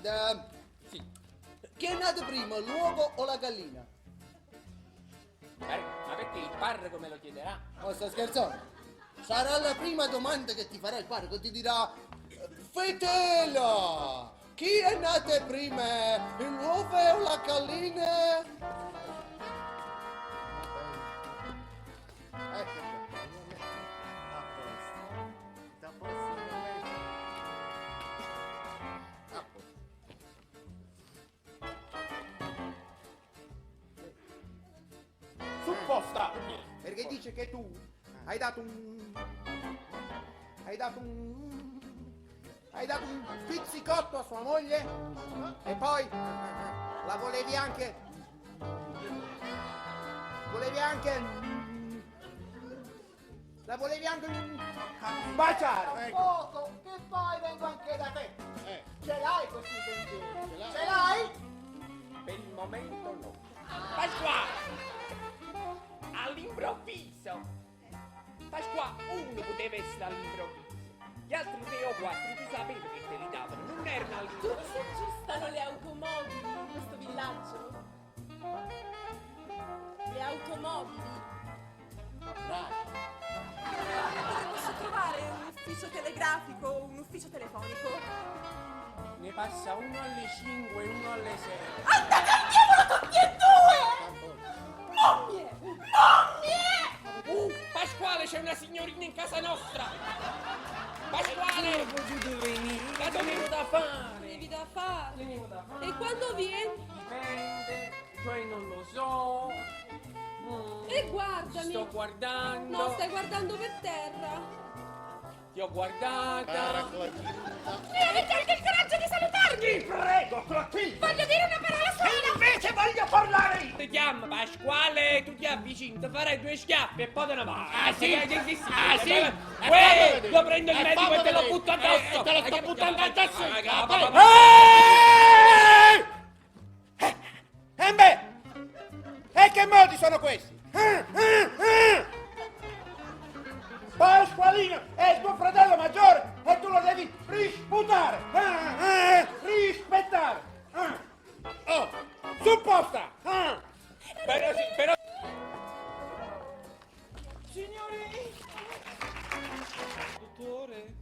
domanda. Sì. Chi è nato prima, l'uovo o la gallina? Ma perché il parroco me lo chiederà? Ma sto scherzando? Sarà la prima domanda che ti farà il parroco, ti dirà: Fetela, chi è nato prima, l'uovo o la gallina? Ecco qua. A posto. Da prossimo mese. A posto. Supposta! Perché dice che tu hai dato un pizzicotto a sua moglie e poi la volevi anche baciare. Poco, che poi vengo anche da te. Ce l'hai questi pensieri? Ce l'hai? Per il momento no. Pasquale! All'improvviso! Pasquale, uno poteva essere all'improvviso. Gli altri 3 o 4 tu sapevi che te li davano, non erano all'improvviso. Dove si aggiustano le automobili in questo villaggio? Le automobili? Dove posso trovare un ufficio telegrafico o un ufficio telefonico? Ne passa uno alle 5 e uno alle 6. Andate al diavolo tutti e due! Mommie! Mommie! Pasquale, c'è una signorina in casa nostra! Pasquale! La dovevo da fare! Devi da fare. Tenevo da fare. E quando vieni? Dipende, cioè non lo so. E guardami. Sto guardando. No, stai guardando per terra. Ti ho guardata. E avete anche il coraggio di salutarmi! Ti prego, Clotilde! Voglio dire una parola sola! Invece voglio parlare io! Ti chiama Pasquale, tu ti avvicini, ti farai 2 schiaffi e poi te ne vai. Ah, sì? Ah, sì? Uè, io prendo il medico e te lo butto addosso. te lo sto buttando addosso. E beh, e che modi sono questi? Pasqualino è il tuo fratello maggiore e tu lo devi risputare, rispettare. Oh, supposta. Però... Signori. Dottore,